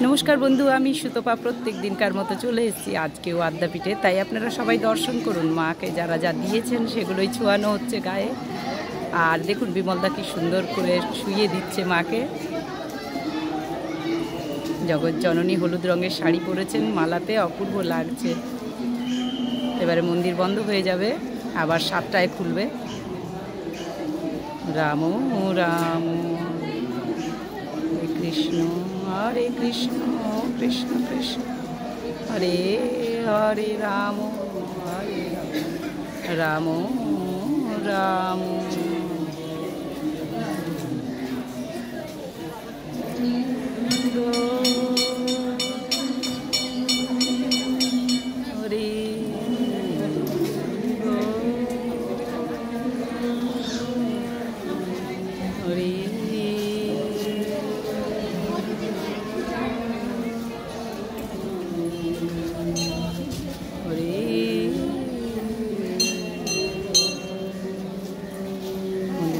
নমস্কার বন্ধু, আমি সুতপা প্রত্যেক দিনকার মতো চলে এসেছি আজকেও আদ্যাপীঠে। তাই আপনারা সবাই দর্শন করুন। মাকে যারা যা দিয়েছেন সেগুলোই ছোঁয়ানো হচ্ছে গায়ে। আর দেখুন বিমলদা কি সুন্দর করে শুইয়ে দিচ্ছে মাকে। জগৎ জননী হলুদ রঙের শাড়ি পরেছেন, মালাতে অপূর্ব লাগছে। এবারে মন্দির বন্ধ হয়ে যাবে, আবার 7টায় খুলবে। রাম রাম কৃষ্ণ হরে কৃষ্ণ কৃষ্ণ কৃষ্ণ হরে হরে রাম হরে রাম রাম।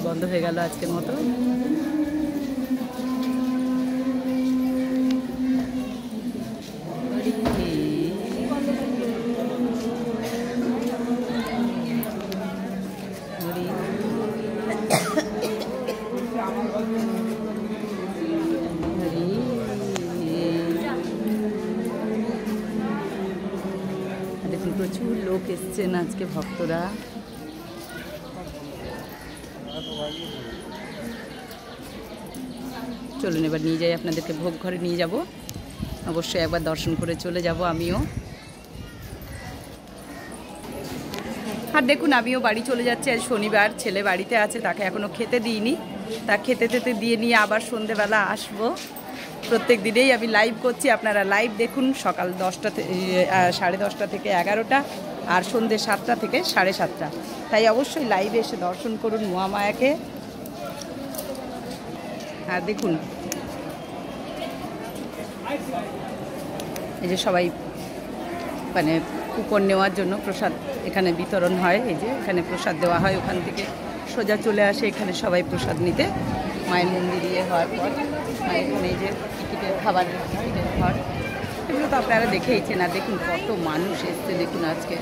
বন্ধ হয়ে গেল আজকের মতো। দেখুন প্রচুর লোক এসছেন আজকে, ভক্তরা। চলুন এবার নিয়ে যাই আপনাদেরকে, ভোগ ঘরে নিয়ে যাব। অবশ্যই একবার দর্শন করে চলে যাব আমিও। আর দেখুন আমিও বাড়ি চলে যাচ্ছি। আজ শনিবার, ছেলে বাড়িতে আছে, তাকে এখনও খেতে দিইনি। তা খেতে দিয়ে নিয়ে আবার সন্ধেবেলা আসবো। প্রত্যেক দিনেই আমি লাইভ করছি, আপনারা লাইভ দেখুন। সকাল 10টা সাড়ে 10টা থেকে 11টা, আর সন্ধ্যে 7টা থেকে 7:30। তাই অবশ্যই লাইভে এসে দর্শন করুন মহামায়াকে। আর দেখুন এই যে সবাই মানে কুপন নেওয়ার জন্য প্রসাদ এখানে বিতরণ হয়। এই যে এখানে প্রসাদ দেওয়া হয়, ওখান থেকে সোজা চলে আসে এখানে সবাই প্রসাদ নিতে। মায়ের মন্দির ইয়ে হওয়ার পর এখানে এই যে টিকিটের খাবারের টিকিটের ঘর, এগুলো তো আপনারা দেখেইছেন। আর দেখুন কত মানুষ এসছে, দেখুন আজকে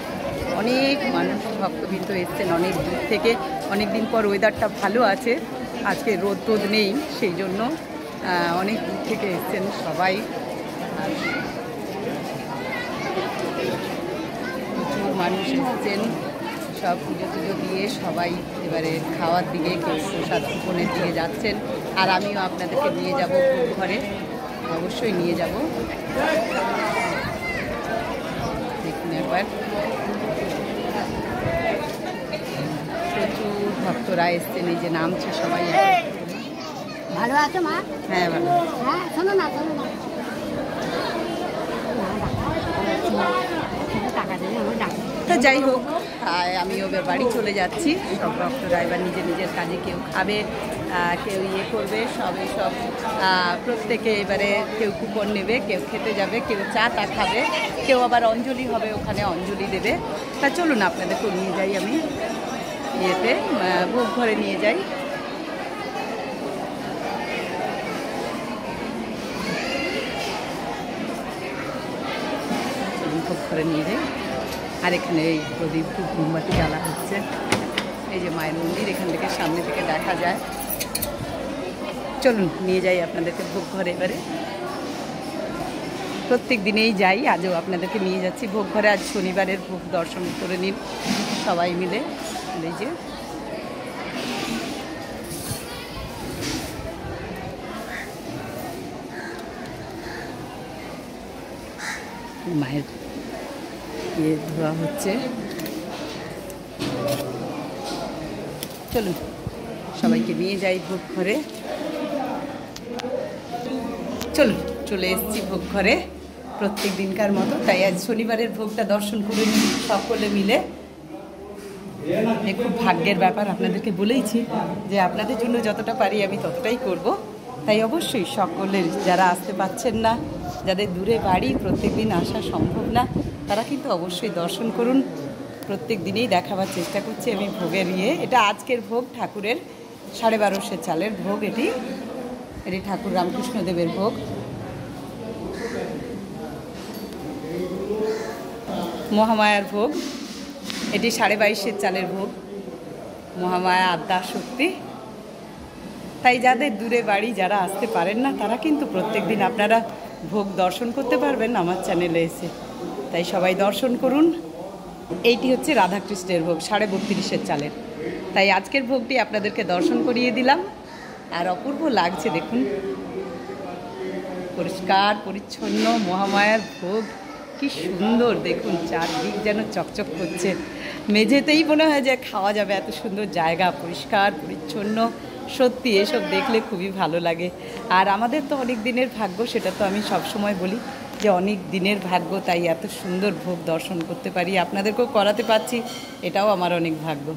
অনেক মানুষ ভক্তবৃন্দ এসছেন অনেক দূর থেকে। অনেক দিন পর ওয়েদারটা ভালো আছে, আজকে রোদ টোদ নেই, সেই জন্য অনেক দূর থেকে এসছেন সবাই। আর প্রচুর মানুষ এসছেন, সব পুজো টুজো দিয়ে সবাই এবারে খাওয়ার দিকে, কেউ প্রসাদ কুপনের দিকে যাচ্ছেন। আর আমিও আপনাদেরকে নিয়ে যাব ভোগ ঘরে, অবশ্যই নিয়ে যাব। দেখুন একবার প্রচুর ভক্তরা এসছেন, এই যে নামছে সবাই। ভালো আছো মা? হ্যাঁ ভালো। হ্যাঁ শোনো না টাকা দেবে আমার ডাক্তার। তা যাই হোক, আমিও বাড়ি চলে যাচ্ছি। সব ভক্তরা এবার নিজের নিজের কাজে, কেউ খাবে, কেউ ইয়ে করবে, সব প্রত্যেকে এবারে কেউ কুপন নেবে, কেউ খেতে যাবে, কেউ চা খাবে, কেউ আবার অঞ্জলি হবে, ওখানে অঞ্জলি দেবে। তা চলুন আপনাদেরকে নিয়ে যাই আমি ইয়েতে, ভোগ ঘরে নিয়ে যাই। ভোগ ঘরে নিয়ে যাই। আর এখানে এই প্রদীপ মোমবাতি জ্বালা হচ্ছে। এই যে মায়ের মন্দির এখান থেকে সামনে থেকে দেখা যায়। চলুন নিয়ে যাই আপনাদেরকে ভোগ ঘরে। এবারে প্রত্যেক দিনেই যাই, আজও আপনাদেরকে নিয়ে যাচ্ছি ভোগ ঘরে। আজ শনিবারের ভোগ দর্শন করে নিন সবাই মিলে। এই যে মায়ের ইয়ে ধোয়া হচ্ছে। চলুন সবাইকে নিয়ে যাই ভোগ ঘরে। চলুন চলে এসেছি ভোগ ঘরে প্রত্যেক দিনকার মতো। তাই আজ শনিবারের ভোগটা দর্শন করে নিই সকলে মিলে। খুব ভাগ্যের ব্যাপার, আপনাদেরকে বলেইছি যে আপনাদের জন্য যতটা পারি আমি ততটাই করব। তাই অবশ্যই সকলের যারা আসতে পারছেন না, যাদের দূরে বাড়ি, প্রত্যেক দিন আসা সম্ভব না, তারা কিন্তু অবশ্যই দর্শন করুন। প্রত্যেক দিনেই দেখাবার চেষ্টা করছি আমি ভোগের ইয়ে। এটা আজকের ভোগ, ঠাকুরের 1250 চালের ভোগ। এটি ঠাকুর রামকৃষ্ণদেবের ভোগ। মহামায়ার ভোগ, এটি 22.5 চালের ভোগ। মহামায়া আদ্যা শক্তি। তাই যাদের দূরে বাড়ি, যারা আসতে পারেন না, তারা কিন্তু প্রত্যেক দিন আপনারা ভোগ দর্শন করতে পারবেন আমার চ্যানেলে এসে। তাই সবাই দর্শন করুন। এইটি হচ্ছে রাধাকৃষ্ণের ভোগ 32.5 চালের। তাই আজকের ভোগটি আপনাদেরকে দর্শন করিয়ে দিলাম। আর অপূর্ব লাগছে দেখুন, পরিষ্কার পরিচ্ছন্ন মহামায়ার ভোগ, কি সুন্দর দেখুন, চারদিক যেন চকচক করছে। মেঝেতেই মনে হয় যে খাওয়া যাবে, এত সুন্দর জায়গা, পরিষ্কার পরিচ্ছন্ন। সত্যি এসব দেখলে খুবই ভালো লাগে। আর আমাদের তো অনেক দিনের ভাগ্য, সেটা তো আমি সবসময় বলি যে অনেক দিনের ভাগ্য, তাই এত সুন্দর ভোগ দর্শন করতে পারি, আপনাদেরকেও করাতে পারছি, এটাও আমার অনেক ভাগ্য।